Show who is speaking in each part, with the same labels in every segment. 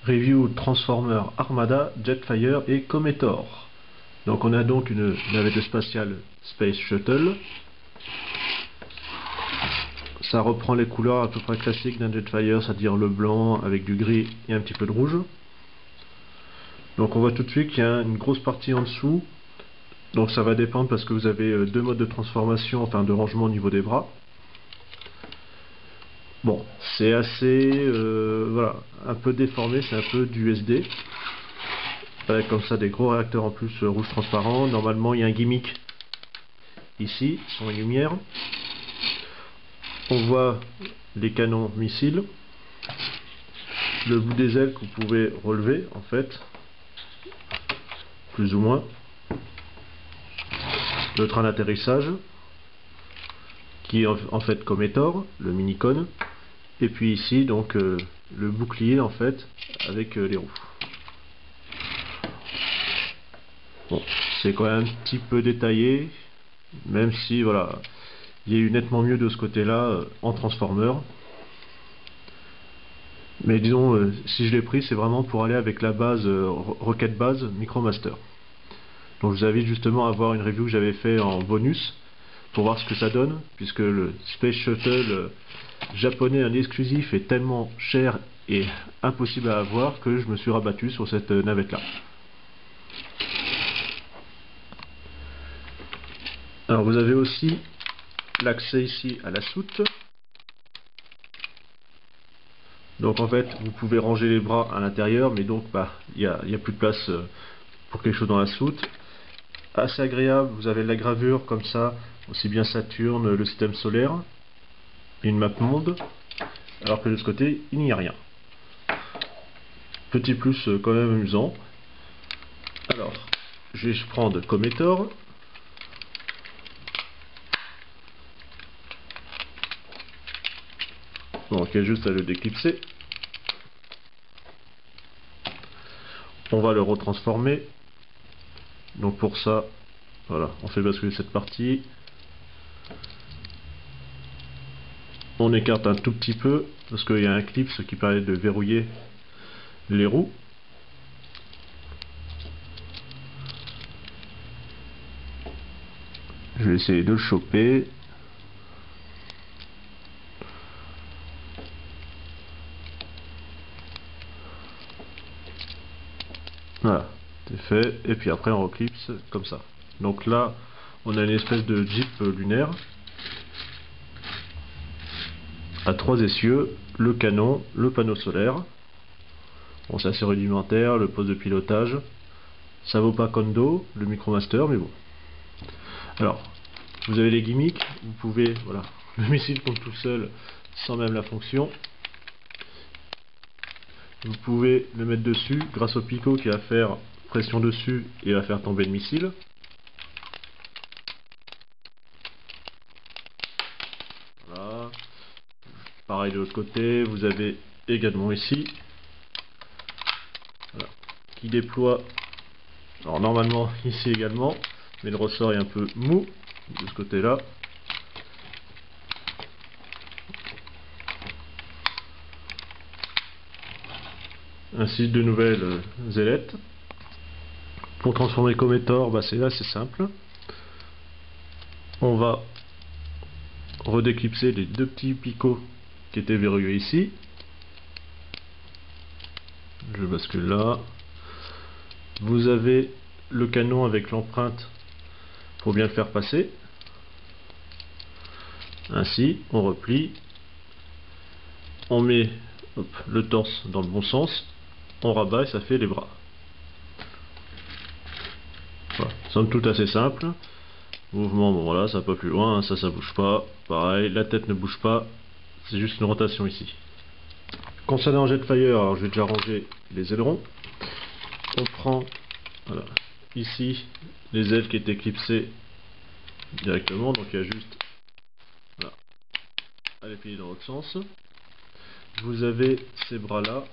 Speaker 1: Review Transformer Armada, Jetfire et Cometor. Donc on a donc une navette spatiale Space Shuttle. Ça reprend les couleurs à peu près classiques d'un Jetfire, c'est-à-dire le blanc avec du gris et un petit peu de rouge. Donc on voit tout de suite qu'il y a une grosse partie en dessous. Donc ça va dépendre parce que vous avez deux modes de transformation, enfin de rangement au niveau des bras. Bon, c'est assez, voilà, un peu déformé, c'est un peu du SD. Avec comme ça des gros réacteurs en plus rouge transparent. Normalement il y a un gimmick ici, sur une lumière. On voit les canons missiles. Le bout des ailes que vous pouvez relever en fait, plus ou moins. Le train d'atterrissage, qui est en fait Cometor, le mini-cône. Et puis ici donc le bouclier en fait avec les roues. Bon, c'est quand même un petit peu détaillé, même si voilà, il y a eu nettement mieux de ce côté-là en Transformer. Mais disons, si je l'ai pris, c'est vraiment pour aller avec la base requête base Micromaster. Donc je vous invite justement à voir une review que j'avais fait en bonus pour voir ce que ça donne, puisque le Space Shuttle japonais en exclusif est tellement cher et impossible à avoir que je me suis rabattu sur cette navette là. Alors vous avez aussi l'accès ici à la soute. Donc en fait vous pouvez ranger les bras à l'intérieur, mais donc il y a plus de place pour quelque chose dans la soute. Assez agréable, vous avez la gravure comme ça, aussi bien Saturne, le système solaire, une map monde, alors que de ce côté il n'y a rien. Petit plus quand même amusant. Alors je vais prendre Cometor. Donc il y a juste à le déclipser. On va le retransformer. Donc pour ça, voilà, on fait basculer cette partie. On écarte un tout petit peu parce qu'il y a un clip, ce qui permet de verrouiller les roues. Je vais essayer de le choper. Voilà, c'est fait. Et puis après on reclipse comme ça. Donc là, on a une espèce de Jeep lunaire à 3 essieux, le canon, le panneau solaire. Bon, c'est assez rudimentaire, le poste de pilotage. Ça vaut pas Kondo, le Micromaster, mais bon. Alors, vous avez les gimmicks, vous pouvez, voilà, le missile tombe tout seul sans même la fonction. Vous pouvez le mettre dessus grâce au picot qui va faire pression dessus et va faire tomber le missile. Voilà. Pareil de l'autre côté, vous avez également ici, voilà, qui déploie. Alors normalement ici également, mais le ressort est un peu mou de ce côté-là. Ainsi de nouvelles ailettes. Pour transformer Cometor, c'est assez simple. On va redéclipser les deux petits picots qui étaient verrouillés ici. Je bascule là. Vous avez le canon avec l'empreinte pour bien le faire passer. Ainsi, on replie. On met le torse dans le bon sens. On rabat et ça fait les bras. Voilà. Somme toute assez simple. Mouvement, bon voilà, ça va pas plus loin, ça bouge pas. Pareil, la tête ne bouge pas. C'est juste une rotation ici. Concernant Jetfire, alors je vais déjà ranger les ailerons. On prend, voilà, ici les ailes qui étaient clipsées directement, donc il y a juste, voilà, à les plier dans l'autre sens. Vous avez ces bras là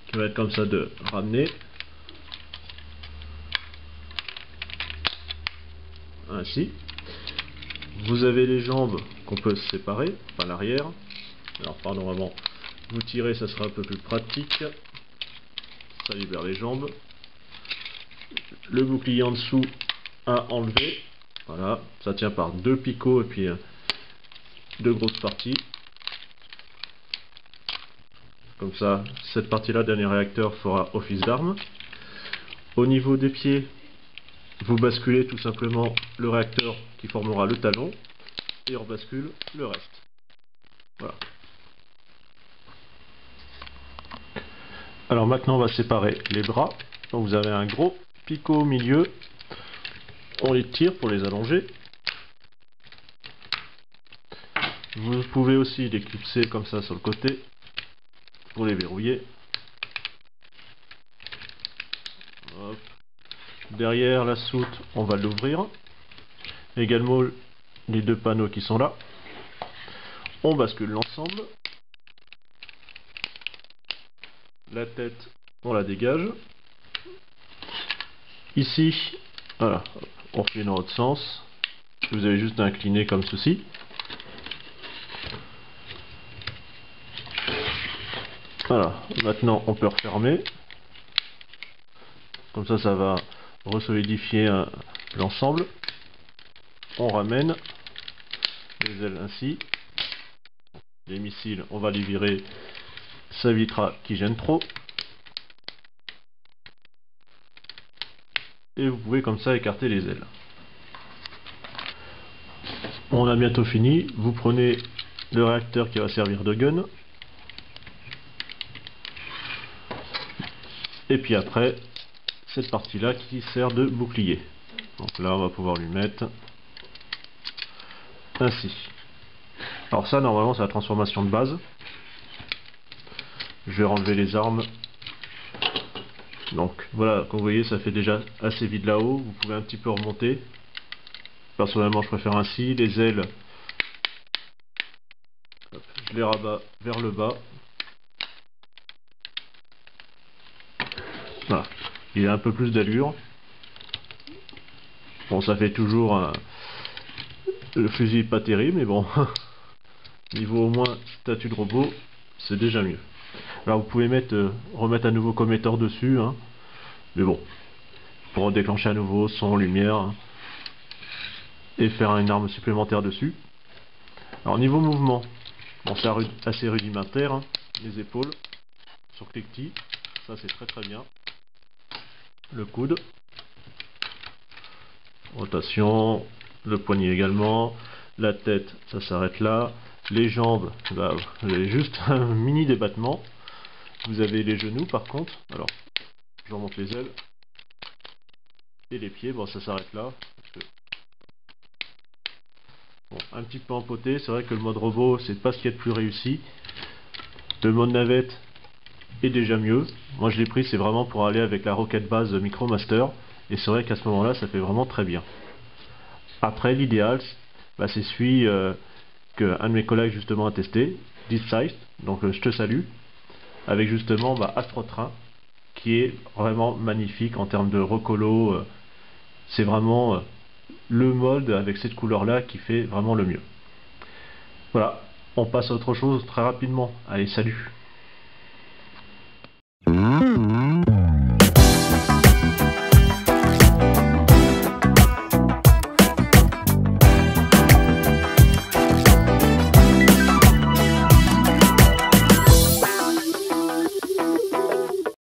Speaker 1: qui vont être comme ça de ramener. Ainsi. Vous avez les jambes qu'on peut séparer, enfin l'arrière. Alors pardon avant, Vous tirez, ça sera un peu plus pratique. Ça libère les jambes. Le bouclier en dessous à enlever. Voilà, ça tient par deux picots et puis deux grosses parties. Comme ça, cette partie-là, dernier réacteur, fera office d'arme. Au niveau des pieds, vous basculez tout simplement le réacteur qui formera le talon et on bascule le reste. Voilà. Alors maintenant, on va séparer les bras. Donc vous avez un gros picot au milieu. On les tire pour les allonger. Vous pouvez aussi les clipser comme ça sur le côté pour les verrouiller. Hop. Derrière la soute, on va l'ouvrir. Également les deux panneaux qui sont là. On bascule l'ensemble. La tête, on la dégage. Ici, voilà, on fait dans l'autre sens. Vous avez juste à incliner comme ceci. Voilà, maintenant on peut refermer. Comme ça va resolidifier l'ensemble. On ramène les ailes ainsi. Les missiles, on va les virer. Ça évitera qu'ils gênent trop. Et vous pouvez comme ça écarter les ailes. On a bientôt fini. Vous prenez le réacteur qui va servir de gun. Et puis après, cette partie-là qui sert de bouclier. Donc là, on va pouvoir lui mettre ainsi. Alors ça, normalement, c'est la transformation de base. Je vais renlever les armes. Donc voilà, comme vous voyez, ça fait déjà assez vide là-haut. Vous pouvez un petit peu remonter. Personnellement, je préfère ainsi. Les ailes, hop, je les rabats vers le bas. Voilà, il a un peu plus d'allure. Bon, ça fait toujours le fusil pas terrible, mais bon, niveau au moins statut de robot, c'est déjà mieux. Alors vous pouvez remettre un nouveau commetteur dessus, hein, mais bon, pour déclencher à nouveau son, lumière, hein, et faire une arme supplémentaire dessus. Alors niveau mouvement, bon, c'est assez rudimentaire, hein, les épaules sur cliquetis, ça c'est très très bien. Le coude, rotation, le poignet également, la tête, ça s'arrête là. Les jambes, bah, vous avez juste un mini débattement. Vous avez les genoux par contre, alors je remonte les ailes. Et les pieds, bon ça s'arrête là. Bon, un petit peu empoté, c'est vrai que le mode robot c'est pas ce qu'il y a de plus réussi. Le mode navette est déjà mieux. Moi je l'ai pris, c'est vraiment pour aller avec la roquette base Micromaster. Et c'est vrai qu'à ce moment là ça fait vraiment très bien. Après l'idéal, bah, c'est celui qu'un de mes collègues justement a testé, DeepSight, donc je te salue, avec justement Astrotrain, qui est vraiment magnifique en termes de recolo. C'est vraiment le mode avec cette couleur là qui fait vraiment le mieux. Voilà, on passe à autre chose très rapidement. Allez, salut!